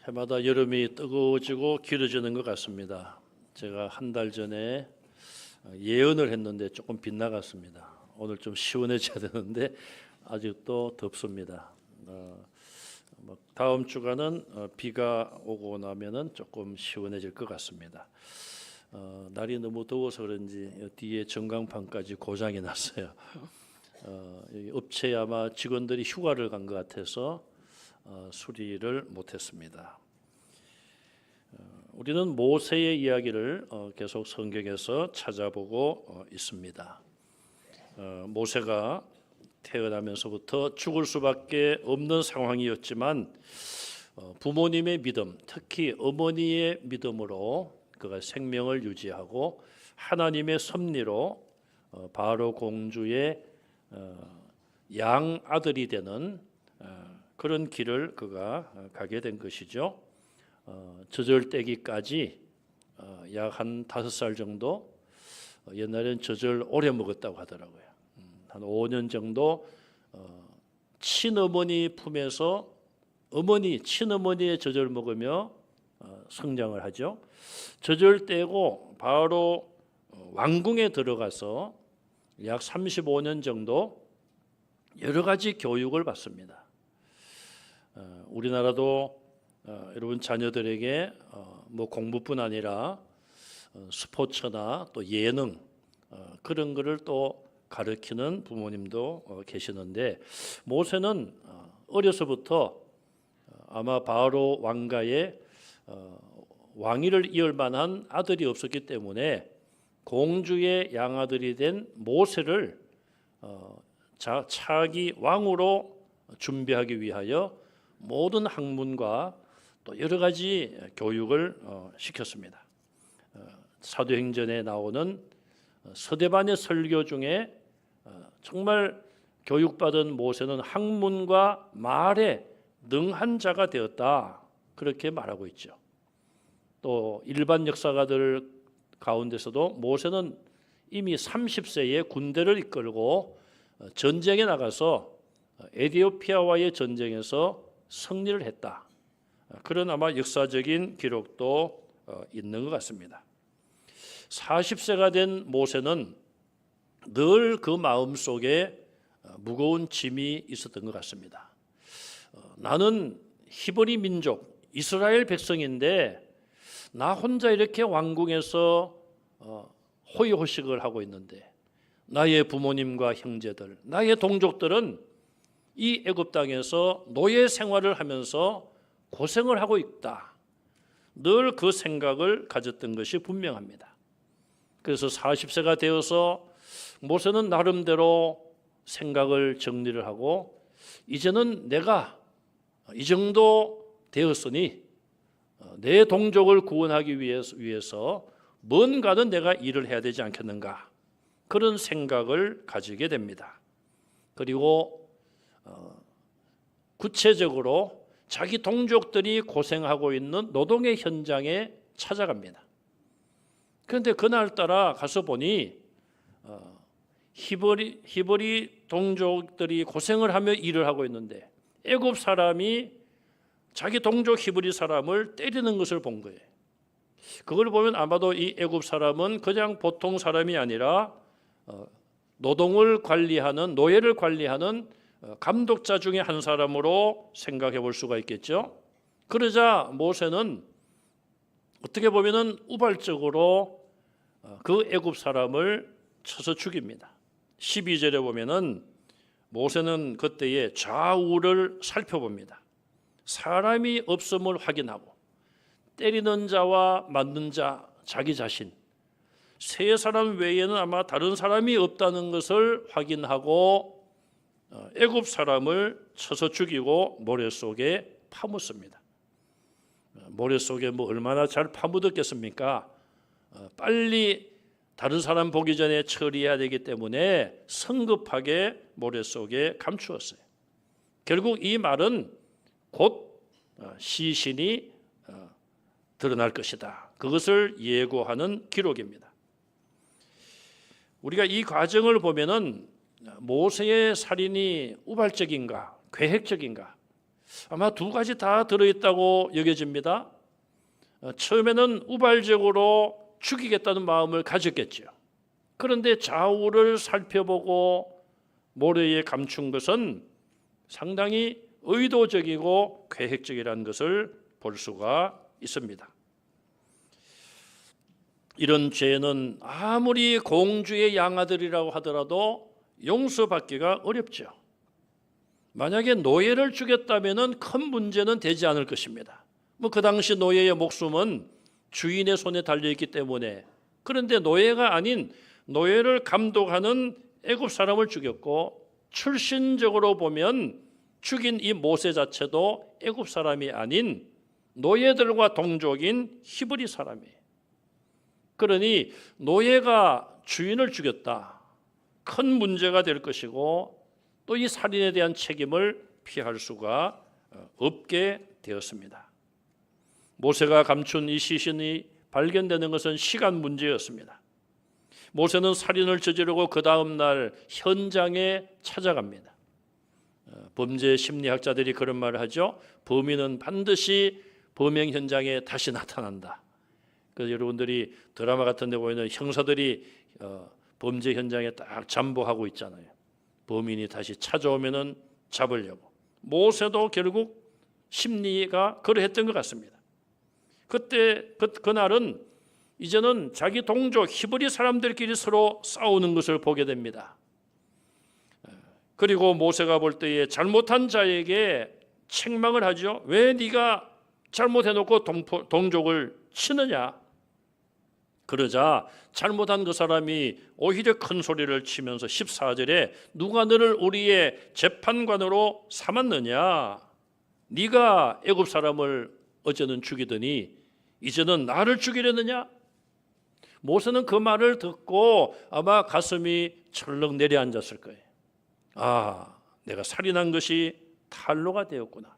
해마다 여름이 뜨거워지고 길어지는 것 같습니다. 제가 한 달 전에 예언을 했는데 조금 빗나갔습니다. 오늘 좀 시원해져야 되는데 아직도 덥습니다. 다음 주간은 비가 오고 나면은 조금 시원해질 것 같습니다. 날이 너무 더워서 그런지 뒤에 전광판까지 고장이 났어요. 업체에 아마 직원들이 휴가를 간 것 같아서 수리를 못했습니다. 우리는 모세의 이야기를 계속 성경에서 찾아보고 있습니다. 모세가 태어나면서부터 죽을 수밖에 없는 상황이었지만 부모님의 믿음, 특히 어머니의 믿음으로 그가 생명을 유지하고 하나님의 섭리로 바로 공주의 양아들이 되는 그런 길을 그가 가게 된 것이죠. 젖을떼기까지 약 한 5살 정도, 옛날엔 젖을 오래 먹었다고 하더라고요. 한 5년 정도 친어머니 품에서 친어머니의 젖을 먹으며 성장을 하죠. 젖을 떼고 바로 왕궁에 들어가서 약 35년 정도 여러 가지 교육을 받습니다. 우리나라도 여러분 자녀들에게 뭐 공부뿐 아니라 스포츠나 또 예능 그런 거를 또 가르치는 부모님도 계시는데 모세는 어려서부터 아마 바로 왕가의 왕위를 이을 만한 아들이 없었기 때문에 공주의 양아들이 된 모세를 차기 왕으로 준비하기 위하여 모든 학문과 또 여러 가지 교육을 시켰습니다. 사도행전에 나오는 서대반의 설교 중에 정말 교육받은 모세는 학문과 말에 능한 자가 되었다 그렇게 말하고 있죠. 또 일반 역사가들 가운데서도 모세는 이미 30세에 군대를 이끌고 전쟁에 나가서 에티오피아와의 전쟁에서 승리를 했다. 그런 아마 역사적인 기록도 있는 것 같습니다. 40세가 된 모세는 늘 그 마음속에 무거운 짐이 있었던 것 같습니다. 나는 히브리 민족 이스라엘 백성인데 나 혼자 이렇게 왕궁에서 호의호식을 하고 있는데 나의 부모님과 형제들, 나의 동족들은 이 애굽 땅에서 노예 생활을 하면서 고생을 하고 있다. 늘 그 생각을 가졌던 것이 분명합니다. 그래서 40세가 되어서 모세는 나름대로 생각을 정리를 하고 이제는 내가 이 정도 되었으니 내 동족을 구원하기 위해서 뭔가는 내가 일을 해야 되지 않겠는가 그런 생각을 가지게 됩니다. 그리고 구체적으로 자기 동족들이 고생하고 있는 노동의 현장에 찾아갑니다. 그런데 그날따라 가서 보니 히브리 동족들이 고생을 하며 일을 하고 있는데 애굽 사람이 자기 동족 히브리 사람을 때리는 것을 본 거예요. 그걸 보면 아마도 이 애굽 사람은 그냥 보통 사람이 아니라 노동을 관리하는 노예를 관리하는 감독자 중에 한 사람으로 생각해 볼 수가 있겠죠. 그러자 모세는 어떻게 보면은 우발적으로 그 애굽 사람을 쳐서 죽입니다. 12절에 보면은 모세는 그때의 좌우를 살펴봅니다. 사람이 없음을 확인하고 때리는 자와 맞는 자 자기 자신 세 사람 외에는 아마 다른 사람이 없다는 것을 확인하고 애굽 사람을 쳐서 죽이고 모래 속에 파묻습니다. 모래 속에 뭐 얼마나 잘 파묻었겠습니까? 빨리 다른 사람 보기 전에 처리해야 되기 때문에 성급하게 모래 속에 감추었어요. 결국 이 말은 곧 시신이 드러날 것이다. 그것을 예고하는 기록입니다. 우리가 이 과정을 보면은 모세의 살인이 우발적인가, 계획적인가, 아마 두 가지 다 들어있다고 여겨집니다. 처음에는 우발적으로 죽이겠다는 마음을 가졌겠죠. 그런데 좌우를 살펴보고 모래에 감춘 것은 상당히 의도적이고 계획적이라는 것을 볼 수가 있습니다. 이런 죄는 아무리 공주의 양아들이라고 하더라도 용서받기가 어렵죠. 만약에 노예를 죽였다면 큰 문제는 되지 않을 것입니다. 그 당시 노예의 목숨은 주인의 손에 달려있기 때문에. 그런데 노예가 아닌 노예를 감독하는 애굽 사람을 죽였고, 출신적으로 보면 죽인 이 모세 자체도 애굽 사람이 아닌 노예들과 동족인 히브리 사람이에요. 그러니 노예가 주인을 죽였다, 큰 문제가 될 것이고 또 이 살인에 대한 책임을 피할 수가 없게 되었습니다. 모세가 감춘 이 시신이 발견되는 것은 시간 문제였습니다. 모세는 살인을 저지르고 그 다음 날 현장에 찾아갑니다. 범죄 심리학자들이 그런 말을 하죠. 범인은 반드시 범행 현장에 다시 나타난다. 그래서 여러분들이 드라마 같은 데 보이는 형사들이 범죄 현장에 딱 잠복하고 있잖아요. 범인이 다시 찾아오면은 잡으려고. 모세도 결국 심리가 그러했던 것 같습니다. 그때 그날은 이제는 자기 동족 히브리 사람들끼리 서로 싸우는 것을 보게 됩니다. 그리고 모세가 볼 때에 잘못한 자에게 책망을 하죠. 왜 네가 잘못해놓고 동족을 치느냐? 그러자 잘못한 그 사람이 오히려 큰 소리를 치면서 14절에 누가 너를 우리의 재판관으로 삼았느냐? 네가 애굽 사람을 어제는 죽이더니 이제는 나를 죽이려느냐? 모세는 그 말을 듣고 아마 가슴이 철렁 내려앉았을 거예요. 아, 내가 살인한 것이 탄로가 되었구나.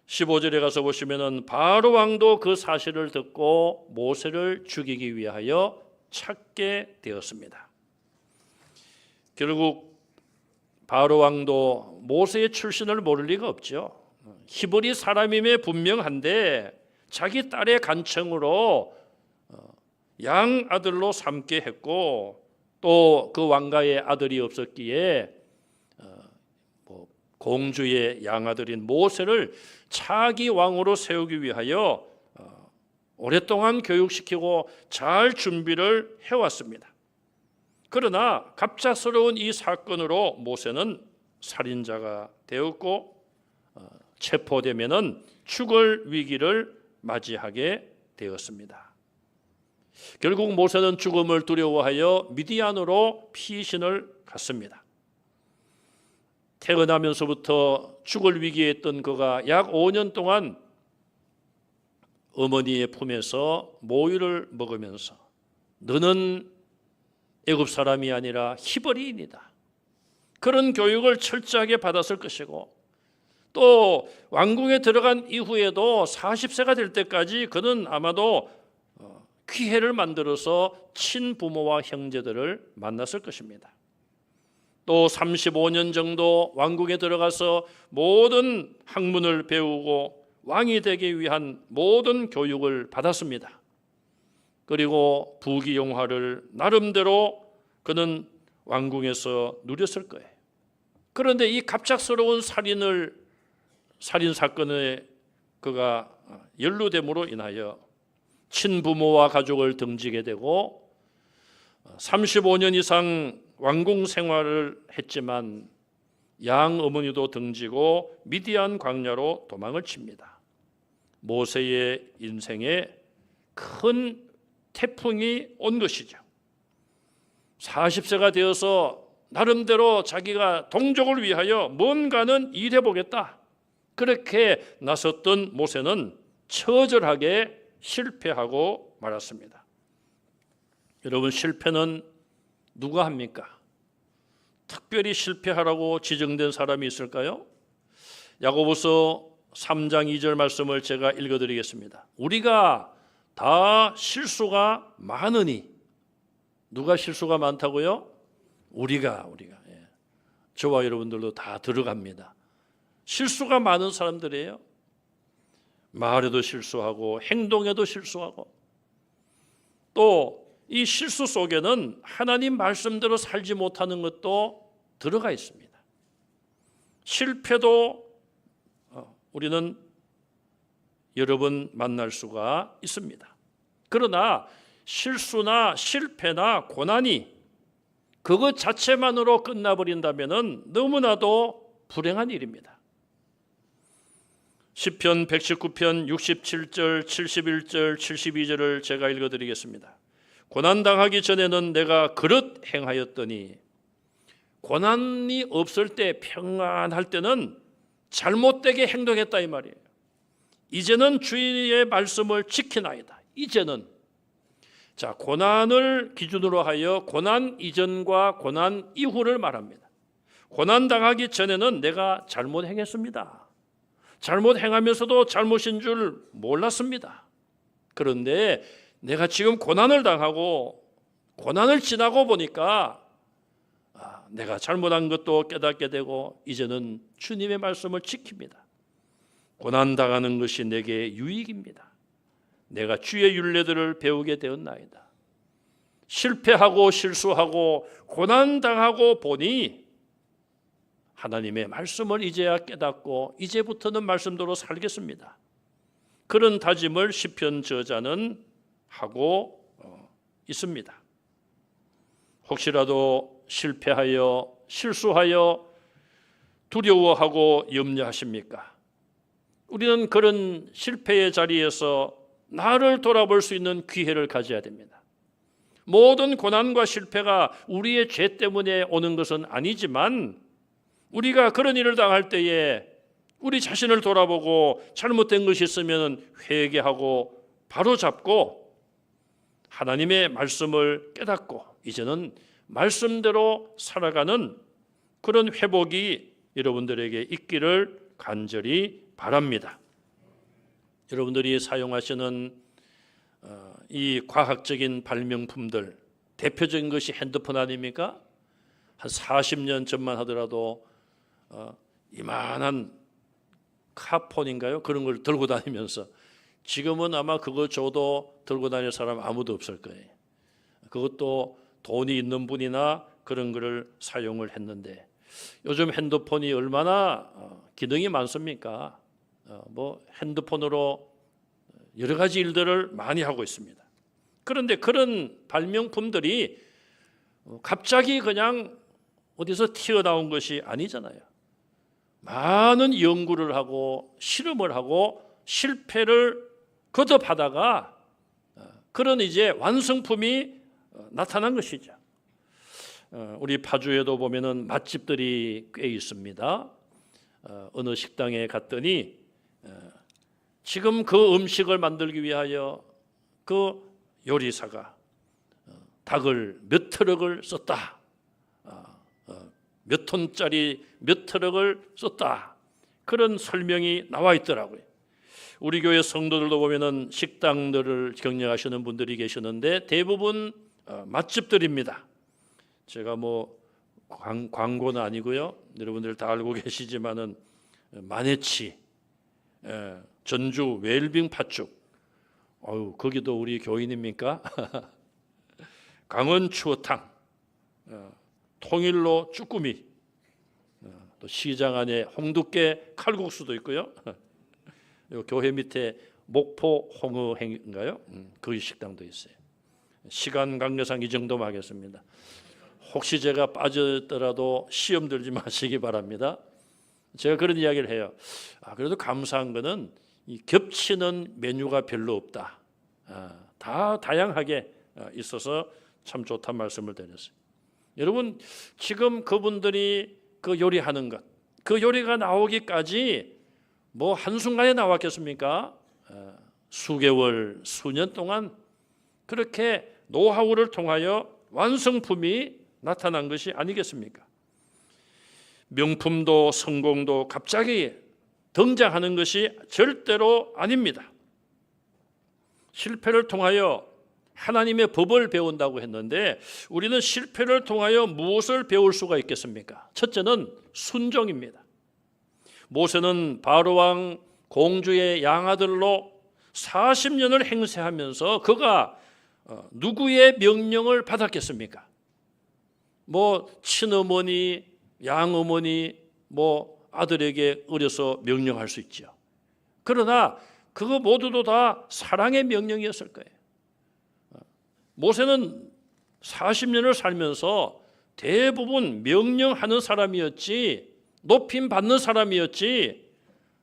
15절에 가서 보시면은 바로 왕도 그 사실을 듣고 모세를 죽이기 위하여 찾게 되었습니다. 결국 바로 왕도 모세의 출신을 모를 리가 없죠. 히브리 사람임에 분명한데 자기 딸의 간청으로 양 아들로 삼게 했고 또 그 왕가의 아들이 없었기에 공주의 양아들인 모세를 차기 왕으로 세우기 위하여 오랫동안 교육시키고 잘 준비를 해왔습니다. 그러나 갑작스러운 이 사건으로 모세는 살인자가 되었고 체포되면은 죽을 위기를 맞이하게 되었습니다. 결국 모세는 죽음을 두려워하여 미디안으로 피신을 갔습니다. 태어나면서부터 죽을 위기에 있던 그가 약 5년 동안 어머니의 품에서 모유를 먹으면서 너는 애굽 사람이 아니라 히브리인이다, 그런 교육을 철저하게 받았을 것이고 또 왕궁에 들어간 이후에도 40세가 될 때까지 그는 아마도 기회를 만들어서 친부모와 형제들을 만났을 것입니다. 또 35년 정도 왕궁에 들어가서 모든 학문을 배우고 왕이 되기 위한 모든 교육을 받았습니다. 그리고 부귀영화를 나름대로 그는 왕궁에서 누렸을 거예요. 그런데 이 갑작스러운 살인 사건에 그가 연루됨으로 인하여 친부모와 가족을 등지게 되고 35년 이상 왕궁 생활을 했지만 양 어머니도 등지고 미디안 광야로 도망을 칩니다. 모세의 인생에 큰 태풍이 온 것이죠. 40세가 되어서 나름대로 자기가 동족을 위하여 뭔가는 일해보겠다, 그렇게 나섰던 모세는 처절하게 실패하고 말았습니다. 여러분, 실패는 누가 합니까? 특별히 실패하라고 지정된 사람이 있을까요? 야고보서 3장 2절 말씀을 제가 읽어드리겠습니다. 우리가 다 실수가 많으니. 누가 실수가 많다고요? 우리가. 저와 여러분들도 다 들어갑니다. 실수가 많은 사람들이에요. 말에도 실수하고 행동에도 실수하고, 또 이 실수 속에는 하나님 말씀대로 살지 못하는 것도 들어가 있습니다. 실패도 우리는 여러 번 만날 수가 있습니다. 그러나 실수나 실패나 고난이 그것 자체만으로 끝나버린다면 너무나도 불행한 일입니다. 시편 119편 67절, 71절, 72절을 제가 읽어드리겠습니다. 고난당하기 전에는 내가 그릇 행하였더니, 고난이 없을 때, 평안할 때는 잘못되게 행동했다 이 말이에요. 이제는 주의 말씀을 지키나이다. 이제는, 자, 고난을 기준으로 하여 고난 이전과 고난 이후를 말합니다. 고난 당하기 전에는 내가 잘못 행했습니다. 잘못 행하면서도 잘못인 줄 몰랐습니다. 그런데 내가 지금 고난을 당하고 고난을 지나고 보니까 내가 잘못한 것도 깨닫게 되고 이제는 주님의 말씀을 지킵니다. 고난 당하는 것이 내게 유익입니다. 내가 주의 율례들을 배우게 되었나이다. 실패하고 실수하고 고난 당하고 보니 하나님의 말씀을 이제야 깨닫고 이제부터는 말씀대로 살겠습니다. 그런 다짐을 시편 저자는 하고 있습니다. 혹시라도 실패하여 실수하여 두려워하고 염려하십니까? 우리는 그런 실패의 자리에서 나를 돌아볼 수 있는 기회를 가져야 됩니다. 모든 고난과 실패가 우리의 죄 때문에 오는 것은 아니지만 우리가 그런 일을 당할 때에 우리 자신을 돌아보고 잘못된 것이 있으면 회개하고 바로잡고 하나님의 말씀을 깨닫고 이제는 말씀대로 살아가는 그런 회복이 여러분들에게 있기를 간절히 바랍니다. 여러분들이 사용하시는 이 과학적인 발명품들, 대표적인 것이 핸드폰 아닙니까? 한 40년 전만 하더라도 이만한 카폰인가요? 그런 걸 들고 다니면서, 지금은 아마 그거 줘도 들고 다닐 사람 아무도 없을 거예요. 그것도 돈이 있는 분이나 그런 거를 사용을 했는데, 요즘 핸드폰이 얼마나 기능이 많습니까? 뭐 핸드폰으로 여러 가지 일들을 많이 하고 있습니다. 그런데 그런 발명품들이 갑자기 그냥 어디서 튀어나온 것이 아니잖아요. 많은 연구를 하고 실험을 하고 실패를 거듭하다가 그런 이제 완성품이 나타난 것이죠. 우리 파주에도 보면은 맛집들이 꽤 있습니다. 어느 식당에 갔더니 지금 그 음식을 만들기 위하여 그 요리사가 닭을 몇 트럭을 썼다, 몇 톤짜리 몇 트럭을 썼다, 그런 설명이 나와 있더라고요. 우리 교회 성도들도 보면은 식당들을 경영하시는 분들이 계시는데 대부분 맛집들입니다. 제가 뭐 광고는 아니고요. 여러분들 다 알고 계시지만은 만해치, 전주 웰빙 팥죽, 거기도 우리 교인입니까? 강원 추어탕, 통일로 쭈꾸미, 또 시장 안에 홍두깨 칼국수도 있고요. 교회 밑에 목포 홍어행인가요? 거기 식당도 있어요. 시간 관계상 이 정도만 하겠습니다. 혹시 제가 빠졌더라도 시험 들지 마시기 바랍니다. 제가 그런 이야기를 해요. 그래도 감사한 거는 이 겹치는 메뉴가 별로 없다. 다 다양하게 있어서 참 좋다는 말씀을 드렸어요. 여러분, 지금 그분들이 그 요리하는 것, 그 요리가 나오기까지 뭐 한순간에 나왔겠습니까? 수개월, 수년 동안 그렇게 노하우를 통하여 완성품이 나타난 것이 아니겠습니까? 명품도 성공도 갑자기 등장하는 것이 절대로 아닙니다. 실패를 통하여 하나님의 법을 배운다고 했는데 우리는 실패를 통하여 무엇을 배울 수가 있겠습니까? 첫째는 순종입니다. 모세는 바로왕 공주의 양아들로 40년을 행세하면서 그가 누구의 명령을 받았겠습니까? 뭐 친어머니, 양어머니, 뭐 아들에게 어려서 명령할 수 있죠. 그러나 그거 모두도 다 사랑의 명령이었을 거예요. 모세는 40년을 살면서 대부분 명령하는 사람이었지, 높임 받는 사람이었지,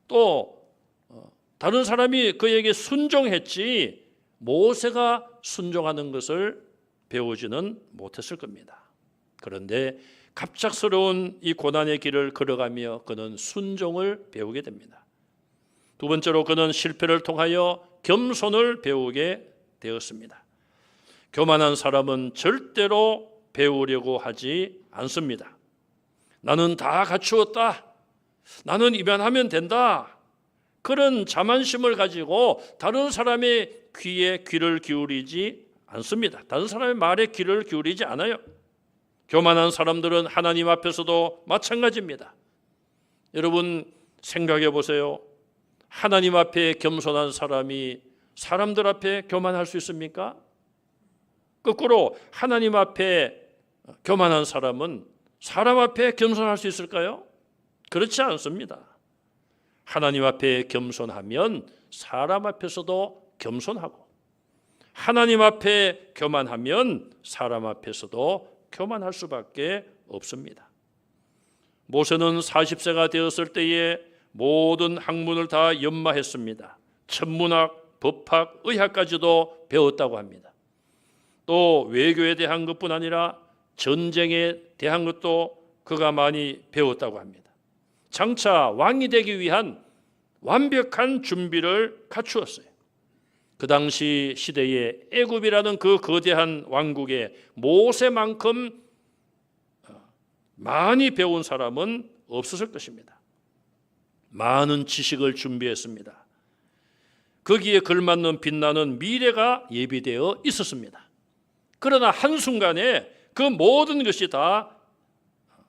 또 다른 사람이 그에게 순종했지 모세가 순종하는 것을 배우지는 못했을 겁니다. 그런데 갑작스러운 이 고난의 길을 걸어가며 그는 순종을 배우게 됩니다. 두 번째로 그는 실패를 통하여 겸손을 배우게 되었습니다. 교만한 사람은 절대로 배우려고 하지 않습니다. 나는 다 갖추었다. 나는 이만하면 된다. 그런 자만심을 가지고 다른 사람의 귀에 귀를 기울이지 않습니다. 다른 사람의 말에 귀를 기울이지 않아요. 교만한 사람들은 하나님 앞에서도 마찬가지입니다. 여러분 생각해 보세요. 하나님 앞에 겸손한 사람이 사람들 앞에 교만할 수 있습니까? 거꾸로 하나님 앞에 교만한 사람은 사람 앞에 겸손할 수 있을까요? 그렇지 않습니다. 하나님 앞에 겸손하면 사람 앞에서도 겸손하고, 하나님 앞에 교만하면 사람 앞에서도 교만할 수밖에 없습니다. 모세는 40세가 되었을 때에 모든 학문을 다 연마했습니다. 천문학, 법학, 의학까지도 배웠다고 합니다. 또 외교에 대한 것뿐 아니라 전쟁에 대한 것도 그가 많이 배웠다고 합니다. 장차 왕이 되기 위한 완벽한 준비를 갖추었어요. 그 당시 시대에 애굽이라는 그 거대한 왕국에 모세만큼 많이 배운 사람은 없었을 것입니다. 많은 지식을 준비했습니다. 거기에 걸맞는 빛나는 미래가 예비되어 있었습니다. 그러나 한순간에 그 모든 것이 다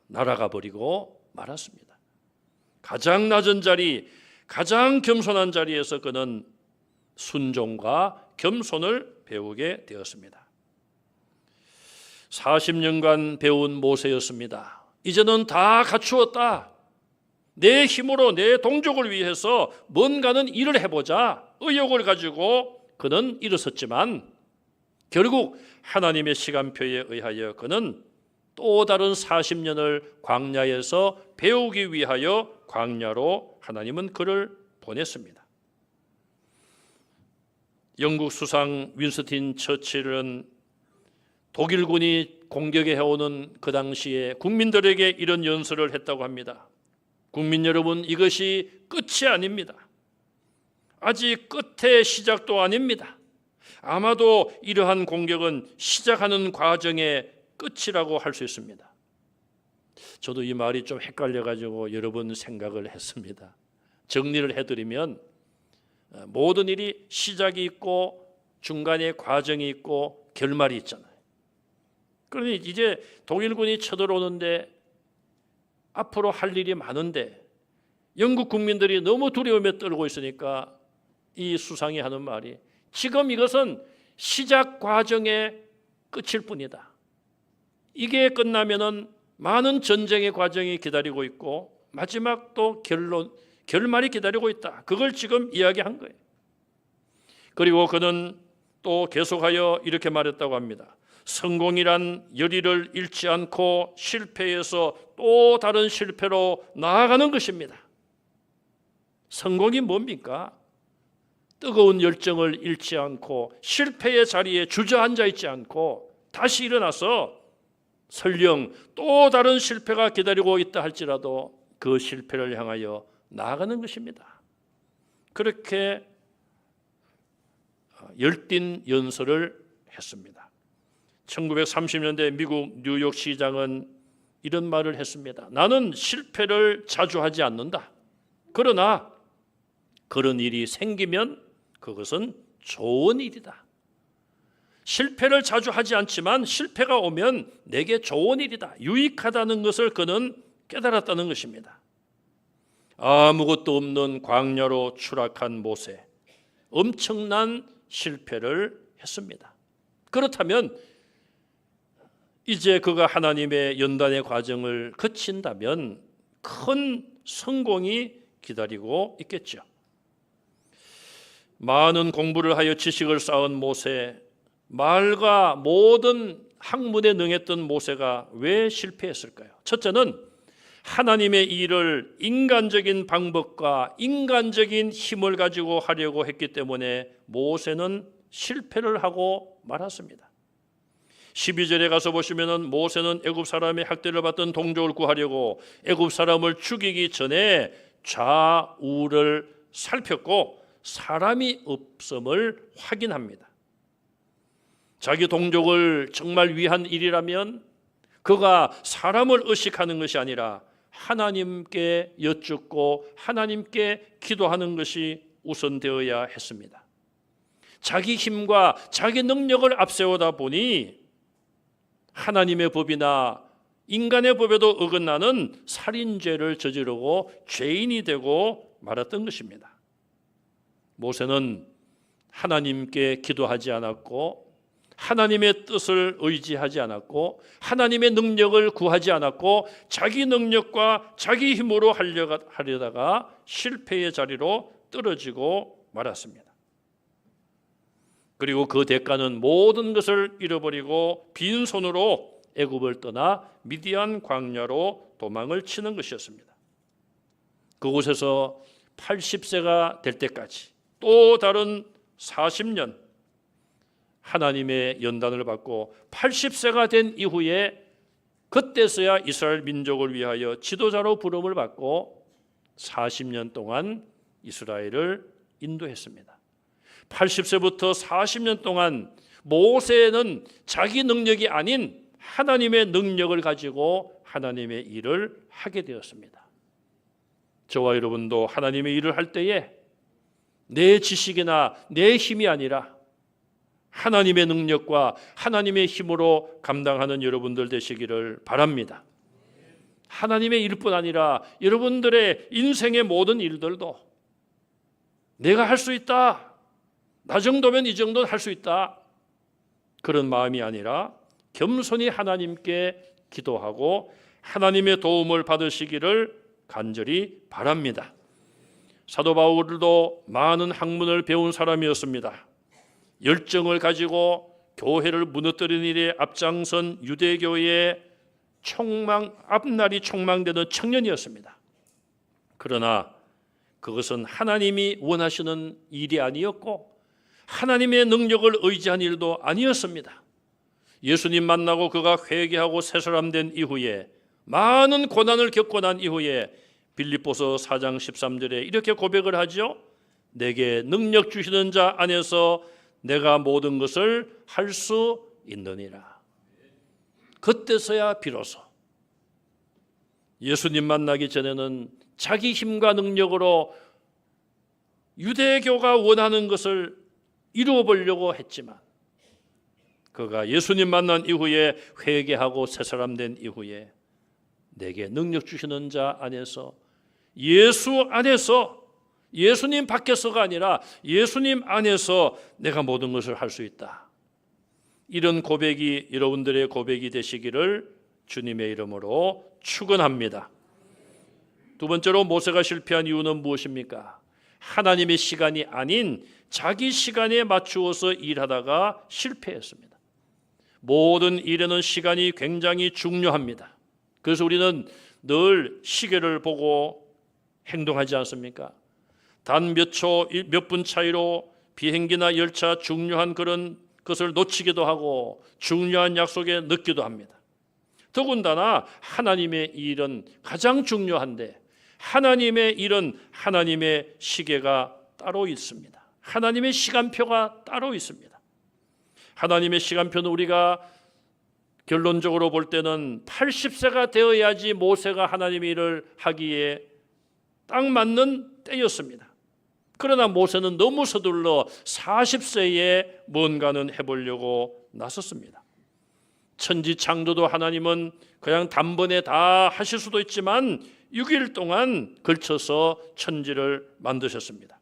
날아가 버리고 말았습니다. 가장 낮은 자리, 가장 겸손한 자리에서 그는 순종과 겸손을 배우게 되었습니다. 40년간 배운 모세였습니다. 이제는 다 갖추었다. 내 힘으로 내 동족을 위해서 뭔가는 일을 해보자 의욕을 가지고 그는 일어섰지만 결국 하나님의 시간표에 의하여 그는 또 다른 40년을 광야에서 배우기 위하여 광야로 하나님은 그를 보냈습니다. 영국 수상 윈스턴 처칠은 독일군이 공격해 오는 그 당시에 국민들에게 이런 연설을 했다고 합니다. 국민 여러분, 이것이 끝이 아닙니다. 아직 끝의 시작도 아닙니다. 아마도 이러한 공격은 시작하는 과정의 끝이라고 할 수 있습니다. 저도 이 말이 좀 헷갈려가지고 여러 번 생각을 했습니다. 정리를 해드리면 모든 일이 시작이 있고 중간에 과정이 있고 결말이 있잖아요. 그러니 이제 독일군이 쳐들어오는데 앞으로 할 일이 많은데 영국 국민들이 너무 두려움에 떨고 있으니까 이 수상이 하는 말이 지금 이것은 시작 과정의 끝일 뿐이다. 이게 끝나면은 많은 전쟁의 과정이 기다리고 있고 마지막 또 결말이 기다리고 있다. 그걸 지금 이야기한 거예요. 그리고 그는 또 계속하여 이렇게 말했다고 합니다. 성공이란 열의를 잃지 않고 실패에서 또 다른 실패로 나아가는 것입니다. 성공이 뭡니까? 뜨거운 열정을 잃지 않고 실패의 자리에 주저앉아 있지 않고 다시 일어나서 설령 또 다른 실패가 기다리고 있다 할지라도 그 실패를 향하여 나아가는 것입니다. 그렇게 열띤 연설을 했습니다. 1930년대 미국 뉴욕 시장은 이런 말을 했습니다. 나는 실패를 자주 하지 않는다. 그러나 그런 일이 생기면 그것은 좋은 일이다. 실패를 자주 하지 않지만 실패가 오면 내게 좋은 일이다. 유익하다는 것을 그는 깨달았다는 것입니다. 아무것도 없는 광야로 추락한 모세, 엄청난 실패를 했습니다. 그렇다면 이제 그가 하나님의 연단의 과정을 거친다면 큰 성공이 기다리고 있겠죠. 많은 공부를 하여 지식을 쌓은 모세, 말과 모든 학문에 능했던 모세가 왜 실패했을까요? 첫째는 하나님의 일을 인간적인 방법과 인간적인 힘을 가지고 하려고 했기 때문에 모세는 실패를 하고 말았습니다. 12절에 가서 보시면은 모세는 애굽 사람의 학대를 받던 동족을 구하려고 애굽 사람을 죽이기 전에 좌우를 살폈고 사람이 없음을 확인합니다. 자기 동족을 정말 위한 일이라면 그가 사람을 의식하는 것이 아니라 하나님께 여쭙고 하나님께 기도하는 것이 우선되어야 했습니다. 자기 힘과 자기 능력을 앞세우다 보니 하나님의 법이나 인간의 법에도 어긋나는 살인죄를 저지르고 죄인이 되고 말았던 것입니다. 모세는 하나님께 기도하지 않았고 하나님의 뜻을 의지하지 않았고 하나님의 능력을 구하지 않았고 자기 능력과 자기 힘으로 하려다가 실패의 자리로 떨어지고 말았습니다. 그리고 그 대가는 모든 것을 잃어버리고 빈손으로 애굽을 떠나 미디안 광야로 도망을 치는 것이었습니다. 그곳에서 80세가 될 때까지 또 다른 40년 하나님의 연단을 받고 80세가 된 이후에 그때서야 이스라엘 민족을 위하여 지도자로 부름을 받고 40년 동안 이스라엘을 인도했습니다. 80세부터 40년 동안 모세는 자기 능력이 아닌 하나님의 능력을 가지고 하나님의 일을 하게 되었습니다. 저와 여러분도 하나님의 일을 할 때에 내 지식이나 내 힘이 아니라 하나님의 능력과 하나님의 힘으로 감당하는 여러분들 되시기를 바랍니다. 하나님의 일뿐 아니라 여러분들의 인생의 모든 일들도 내가 할 수 있다, 나 정도면 이 정도는 할 수 있다, 그런 마음이 아니라 겸손히 하나님께 기도하고 하나님의 도움을 받으시기를 간절히 바랍니다. 사도 바울도 많은 학문을 배운 사람이었습니다. 열정을 가지고 교회를 무너뜨리는 일에 앞장선 유대교의 앞날이 촉망되는 청년이었습니다. 그러나 그것은 하나님이 원하시는 일이 아니었고 하나님의 능력을 의지한 일도 아니었습니다. 예수님 만나고 그가 회개하고 새 사람 된 이후에 많은 고난을 겪고 난 이후에 빌립보서 4장 13절에 이렇게 고백을 하죠. 내게 능력 주시는 자 안에서 내가 모든 것을 할 수 있느니라. 그때서야 비로소 예수님 만나기 전에는 자기 힘과 능력으로 유대교가 원하는 것을 이루어 보려고 했지만 그가 예수님 만난 이후에 회개하고 새 사람 된 이후에 내게 능력 주시는 자 안에서 예수 안에서 예수님 밖에서가 아니라 예수님 안에서 내가 모든 것을 할 수 있다. 이런 고백이 여러분들의 고백이 되시기를 주님의 이름으로 축원합니다. 두 번째로 모세가 실패한 이유는 무엇입니까? 하나님의 시간이 아닌 자기 시간에 맞추어서 일하다가 실패했습니다. 모든 일에는 시간이 굉장히 중요합니다. 그래서 우리는 늘 시계를 보고 행동하지 않습니까? 단 몇 초, 몇 분 차이로 비행기나 열차 중요한 그런 것을 놓치기도 하고 중요한 약속에 늦기도 합니다. 더군다나 하나님의 일은 가장 중요한데 하나님의 일은 하나님의 시계가 따로 있습니다. 하나님의 시간표가 따로 있습니다. 하나님의 시간표는 우리가 결론적으로 볼 때는 80세가 되어야지 모세가 하나님의 일을 하기에 딱 맞는 때였습니다. 그러나 모세는 너무 서둘러 40세에 뭔가는 해보려고 나섰습니다. 천지 창조도 하나님은 그냥 단번에 다 하실 수도 있지만 6일 동안 걸쳐서 천지를 만드셨습니다.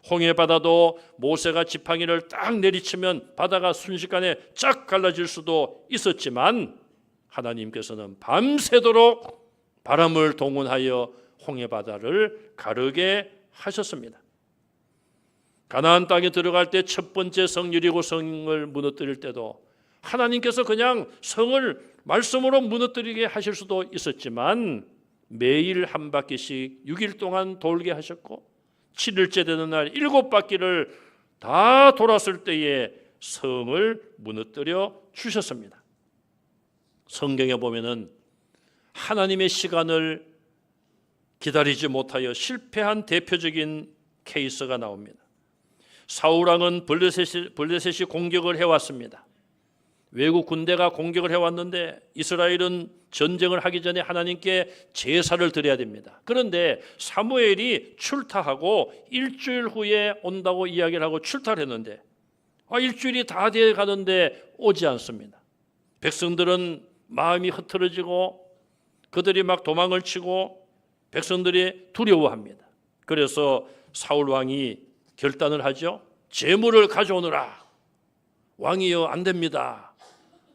홍해 바다도 모세가 지팡이를 딱 내리치면 바다가 순식간에 쫙 갈라질 수도 있었지만 하나님께서는 밤새도록 바람을 동원하여 홍해 바다를 가르게 하셨습니다. 가나안 땅에 들어갈 때 첫 번째 성 여리고 성을 무너뜨릴 때도 하나님께서 그냥 성을 말씀으로 무너뜨리게 하실 수도 있었지만 매일 한 바퀴씩 6일 동안 돌게 하셨고 7일째 되는 날 7바퀴를 다 돌았을 때에 성을 무너뜨려 주셨습니다. 성경에 보면은 하나님의 시간을 기다리지 못하여 실패한 대표적인 케이스가 나옵니다. 사울왕은 블레셋이 공격을 해왔습니다. 외국 군대가 공격을 해왔는데 이스라엘은 전쟁을 하기 전에 하나님께 제사를 드려야 됩니다. 그런데 사무엘이 출타하고 일주일 후에 온다고 이야기를 하고 출타를 했는데 일주일이 다 돼 가는데 오지 않습니다. 백성들은 마음이 흐트러지고 그들이 막 도망을 치고 백성들이 두려워합니다. 그래서 사울 왕이 결단을 하죠. 제물을 가져오너라. 왕이여 안 됩니다.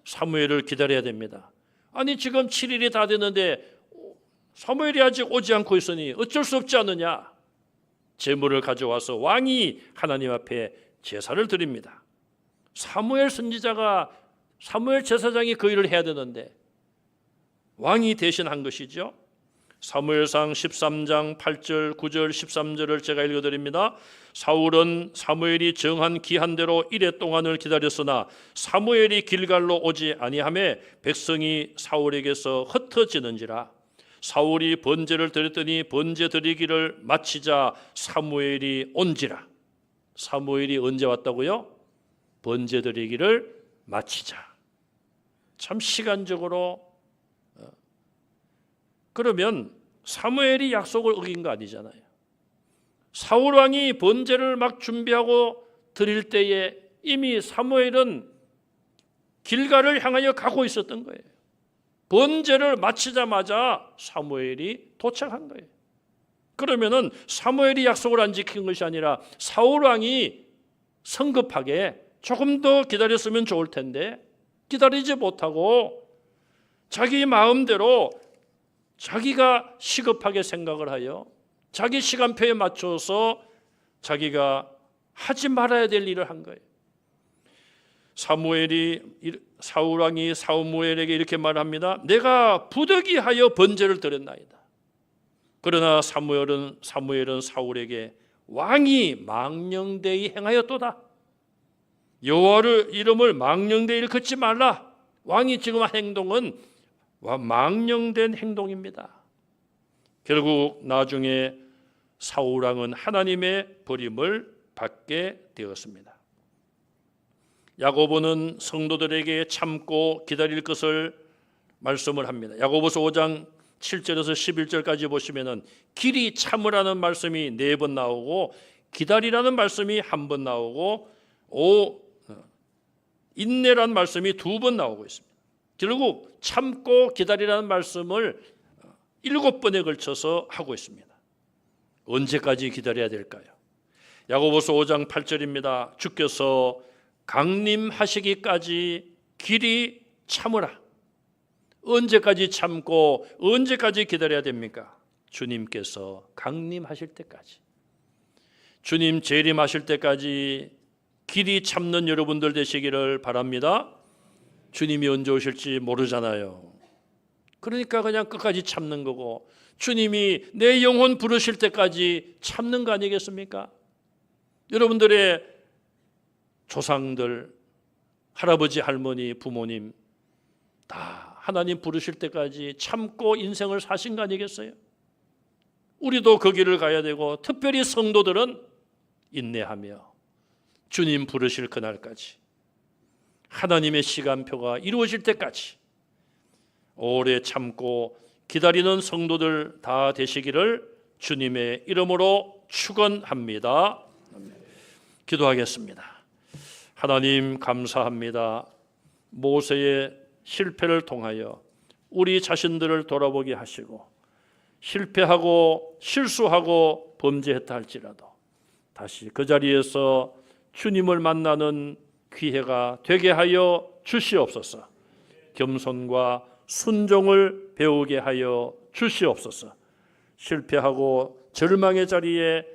사무엘을 기다려야 됩니다. 아니 지금 7일이 다 됐는데 사무엘이 아직 오지 않고 있으니 어쩔 수 없지 않느냐. 제물을 가져와서 왕이 하나님 앞에 제사를 드립니다. 사무엘 선지자가 사무엘 제사장이 그 일을 해야 되는데 왕이 대신한 것이죠. 사무엘상 13장 8절 9절 13절을 제가 읽어드립니다. 사울은 사무엘이 정한 기한대로 이레 동안을 기다렸으나 사무엘이 길갈로 오지 아니하매 백성이 사울에게서 흩어지는지라. 사울이 번제를 드렸더니 번제 드리기를 마치자 사무엘이 온지라. 사무엘이 언제 왔다고요? 번제 드리기를 마치자. 참 시간적으로 그러면 사무엘이 약속을 어긴 거 아니잖아요. 사울 왕이 번제를 막 준비하고 드릴 때에 이미 사무엘은 길갈을 향하여 가고 있었던 거예요. 번제를 마치자마자 사무엘이 도착한 거예요. 그러면은 사무엘이 약속을 안 지킨 것이 아니라 사울 왕이 성급하게 조금 더 기다렸으면 좋을 텐데 기다리지 못하고 자기 마음대로 자기가 시급하게 생각을 하여 자기 시간표에 맞춰서 자기가 하지 말아야 될 일을 한 거예요. 사울 왕이 사무엘에게 이렇게 말합니다. 내가 부득이하여 번제를 드렸나이다. 그러나 사무엘은 사울에게 왕이 망령되이 행하였도다. 여호와를 이름을 망령되이 일컫지 말라. 왕이 지금 한 행동은 망령된 행동입니다. 결국 나중에 사울 왕은 하나님의 버림을 받게 되었습니다. 야고보는 성도들에게 참고 기다릴 것을 말씀을 합니다. 야고보서 5장 7절에서 11절까지 보시면은 길이 참으라는 말씀이 4번 나오고 기다리라는 말씀이 1번 나오고 인내라는 말씀이 2번 나오고 있습니다. 결국 참고 기다리라는 말씀을 7번에 걸쳐서 하고 있습니다. 언제까지 기다려야 될까요? 야고보서 5장 8절입니다. 주께서 강림하시기까지 길이 참으라. 언제까지 참고 언제까지 기다려야 됩니까? 주님께서 강림하실 때까지, 주님 재림하실 때까지 길이 참는 여러분들 되시기를 바랍니다. 주님이 언제 오실지 모르잖아요. 그러니까 그냥 끝까지 참는 거고 주님이 내 영혼 부르실 때까지 참는 거 아니겠습니까? 여러분들의 조상들, 할아버지, 할머니, 부모님 다 하나님 부르실 때까지 참고 인생을 사신 거 아니겠어요? 우리도 그 길을 가야 되고 특별히 성도들은 인내하며 주님 부르실 그날까지 하나님의 시간표가 이루어질 때까지 오래 참고 기다리는 성도들 다 되시기를 주님의 이름으로 축원합니다. 기도하겠습니다. 하나님 감사합니다. 모세의 실패를 통하여 우리 자신들을 돌아보게 하시고 실패하고 실수하고 범죄했다 할지라도 다시 그 자리에서 주님을 만나는 기회가 되게 하여 주시옵소서. 겸손과 순종을 배우게 하여 주시옵소서. 실패하고 절망의 자리에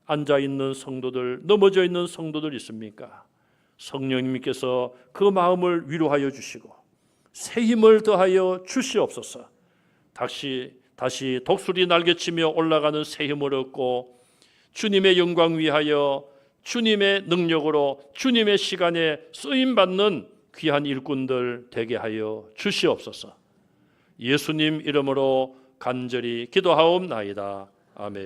앉아있는 성도들, 넘어져 있는 성도들 있습니까? 성령님께서 그 마음을 위로하여 주시고 새 힘을 더하여 주시옵소서. 다시 독수리 날개치며 올라가는 새 힘을 얻고 주님의 영광 위하여 주님의 능력으로 주님의 시간에 쓰임받는 귀한 일꾼들 되게 하여 주시옵소서. 예수님 이름으로 간절히 기도하옵나이다. 아멘.